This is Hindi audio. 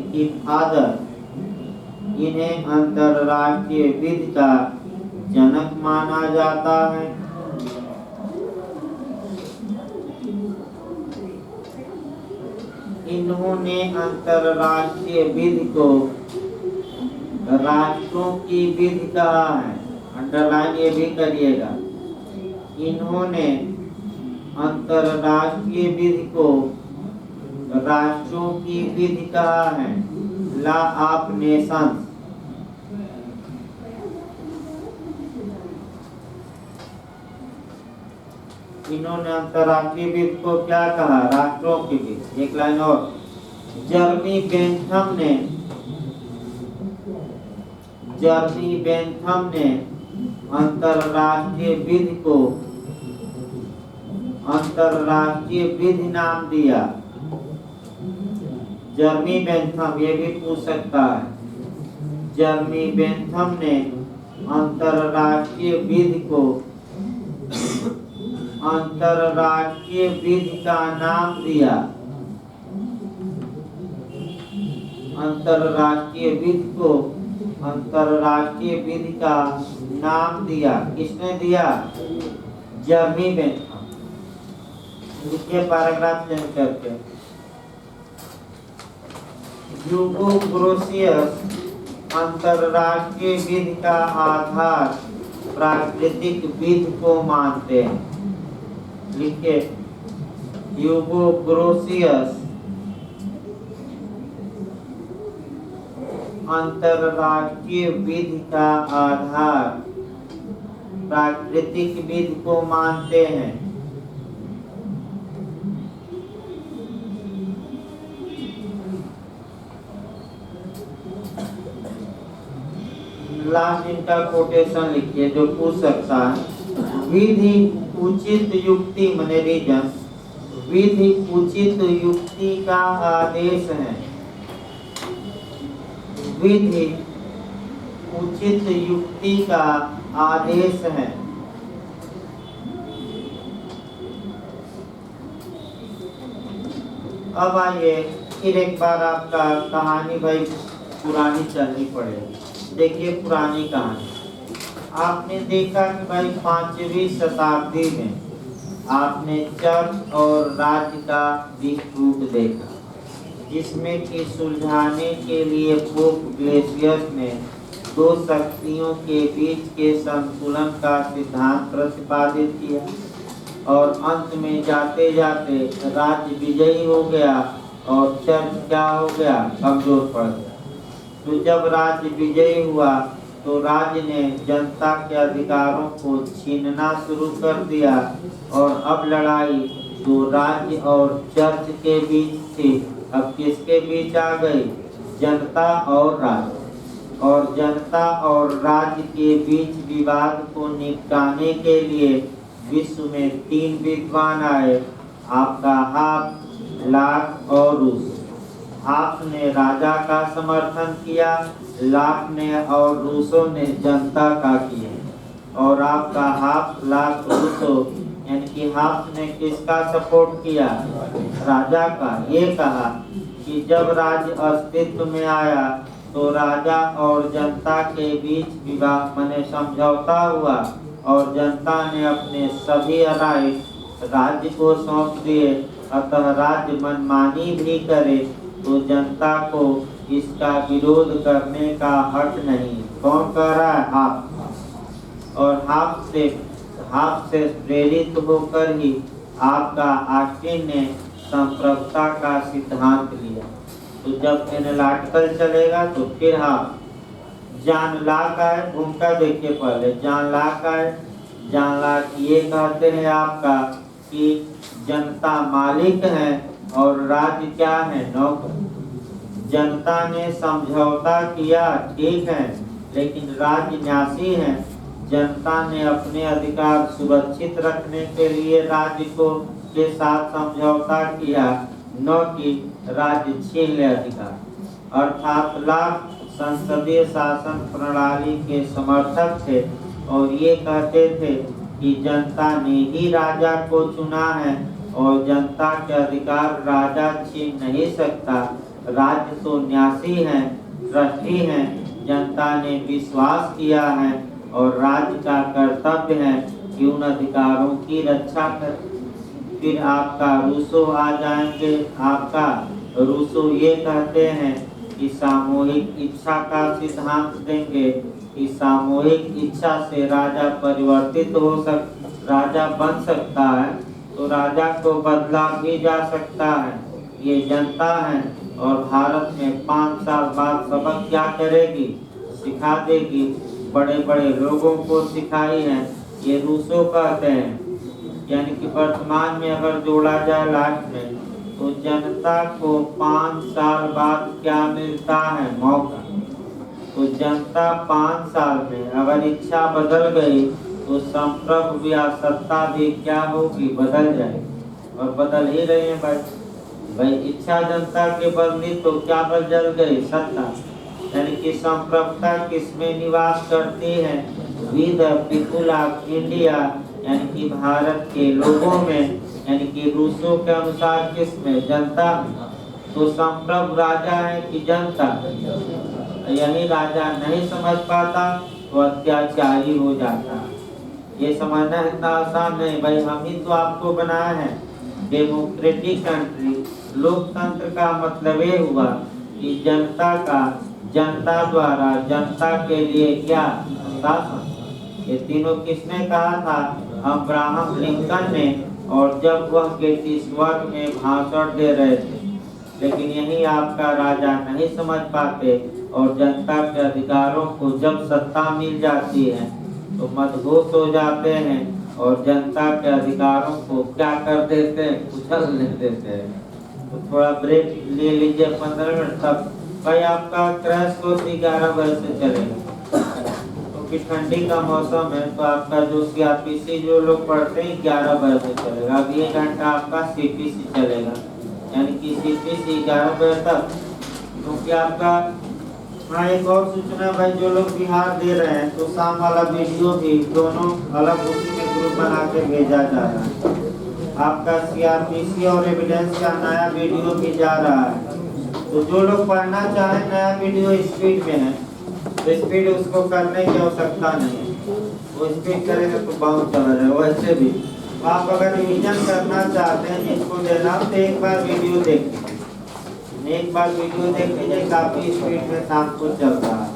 इनकी फादर, इन्हें अंतरराष्ट्रीय विधि का जनक माना जाता है। इन्होंने अंतरराष्ट्रीय विधि को राष्ट्रों की विधि कहा है। अंडरलाइन ये भी करिएगा। इन्होंने अंतरराष्ट्रीय विधि को राष्ट्रों की विधि कहा है। Law of Nations. इन्होंने अंतरराष्ट्रीय विधि को क्या कहा? राष्ट्रों की विधि। एक लाइन और। जर्मी बेंथम ने अंतरराष्ट्रीय विधि को अंतरराष्ट्रीय विधि नाम दिया। जर्मी बेंथम, ये भी पूछ सकता है। जर्मी बेंथम ने अंतरराष्ट्रीय विधि को अंतरराष्ट्रीय विधि का नाम दिया। अंतरराष्ट्रीय विधि को अंतरराष्ट्रीय विधि का नाम दिया। किसने दिया? जर्मी बेंथम। लिखिए पैराग्राफ चेंज करके। ह्यूगो ग्रोसियस अंतरराष्ट्रीय विधि का आधार प्राकृतिक विधि को मानते हैं। लिखिए, ह्यूगो ग्रोसियस अंतरराष्ट्रीय विधि का आधार प्राकृतिक विधि को मानते हैं। लास्ट इनका कोटेशन लिखिए जो पूछ सकता है। विधि उचित युक्ति माने रीजन, विधि उचित युक्ति का आदेश है। विधि उचित युक्ति का आदेश है। अब आइए फिर एक बार आपका कहानी भाई पुरानी चलनी पड़ेगी। देखिए पुरानी कहानी आपने देखा कि भाई 5वीं शताब्दी में आपने चर्च और राज्य का डिस्प्यूट देखा, जिसमें कि सुलझाने के लिए पोप ग्लेशियस ने दो शक्तियों के बीच के संतुलन का सिद्धांत प्रतिपादित किया और अंत में जाते जाते राज्य विजयी हो गया और चर्च क्या हो गया? कमजोर पड़ गया। तो जब राज्य विजयी हुआ तो राज्य ने जनता के अधिकारों को छीनना शुरू कर दिया और अब लड़ाई जो राज्य और चर्च के बीच थी अब किसके बीच आ गई? जनता और राज्य। और जनता और राज्य के बीच विवाद को निपटाने के लिए विश्व में 3 विद्वान आए, आपका हाफ, लाक और रूस। हाफ ने राजा का समर्थन किया, लाक ने और रूसो ने जनता का किया। और आपका हाफ, लाक, रूसो यानी कि हाफ ने किसका सपोर्ट किया? राजा का। ये कहा कि जब राज्य अस्तित्व में आया तो राजा और जनता के बीच विवाद माने समझौता हुआ और जनता ने अपने सभी राइट राज्य को सौंप दिए। अतः राज्य मनमानी भी करे तो जनता को इसका विरोध करने का हक नहीं। कौन कह रहा है? हाफ। और हाफ से प्रेरित होकर ही आपका ऑस्टिन ने संप्रभुता का सिद्धांत लिया। तो जब एनालिटिकल चलेगा तो फिर हाफ। जॉन लॉक आए, भूमिका देखिए पहले। जॉन लॉक आए, जॉन लॉक ये कहते हैं आपका कि जनता मालिक है और राज्य क्या है? नौकर। जनता ने समझौता किया, ठीक है, लेकिन राज्य न्यासी है। जनता ने अपने अधिकार सुरक्षित रखने के लिए राज्य को के साथ समझौता किया, न कि राज्य छीन ले अधिकार। अर्थात लाक संसदीय शासन प्रणाली के समर्थक थे और ये कहते थे कि जनता ने ही राजा को चुना है और जनता के अधिकार राजा छीन नहीं सकता। राज्य तो न्यासी है, ट्रस्टी है, जनता ने विश्वास किया है और राज्य का कर्तव्य है कि उन अधिकारों की रक्षा करे। फिर आपका रूसो आ जाएंगे। आपका रूसो ये कहते हैं कि सामूहिक इच्छा का सिद्धांत देंगे कि सामूहिक इच्छा से राजा परिवर्तित राजा बन सकता है, तो राजा को बदला भी जा सकता है। ये जनता है और भारत में 5 साल बाद सबक क्या करेगी, सिखा देगी। बड़े बड़े लोगों को सिखाई है, ये रूसो कहते हैं। यानी कि वर्तमान में अगर जोड़ा जाए लास्ट में, तो जनता को 5 साल बाद क्या मिलता है, मौका। तो जनता 5 साल में अगर इच्छा बदल गई तो संप्रभु या सत्ता भी क्या होगी, बदल जाएगी। और बदल ही रहे हैं भाई इच्छा जनता के बदली तो क्या बदल गई, सत्ता। यानी कि संप्रभुता किसमें निवास करती है, विद पीपुल ऑफ इंडिया, यानी कि भारत के लोगों में, यानी कि रूसों के अनुसार किसमें, जनता में। तो संप्रभु राजा है कि जनता, यही राजा नहीं समझ पाता तो अत्याचारी हो जाता। ये समझना इतना आसान नहीं भाई, हम ही तो आपको बनाया है डेमोक्रेटिक कंट्री। लोकतंत्र का मतलब ये हुआ कि जनता द्वारा जनता के लिए क्या शासन। ये तीनों किसने कहा था, अब्राहम लिंकन ने, और जब वह गेटिसबर्ग में भाषण दे रहे थे। लेकिन यही आपका राजा नहीं समझ पाते और जनता के अधिकारों को जब सत्ता मिल जाती है तो मदहोश हो जाते हैं और जनता के अधिकारों को क्या कर देते हैं, कुचल देते हैं। तो थोड़ा ब्रेक ले लीजिए 15 मिनट तक। भाई आपका क्रैश कोर्स 11 बजे से चलेगा, क्योंकि ठंडी का मौसम है। तो आपका जो CRPC जो लोग पढ़ते हैं 11 बजे से चलेगा। अब 1 घंटा आपका CPC चलेगा, यानी कि CPC 11 बजे तक। क्योंकि आपका हाँ, एक और सूचना भाई, जो लोग बिहार दे रहे हैं तो शाम वाला वीडियो भी दोनों अलग उसी में ग्रुप बना के भेजा जा रहा है। आपका CRPC और एविडेंस का नया वीडियो भी जा रहा है। तो जो लोग पढ़ना चाहें, नया वीडियो स्पीड में है तो स्पीड उसको करने की आवश्यकता नहीं है, वो स्पीड करेगा तो बहुत चला जाएगा। वैसे भी आप अगर रिविजन करना चाहते हैं जिसको देना, तो एक बार वीडियो देख लीजिए, काफी स्पीड में शाम को चल रहा है।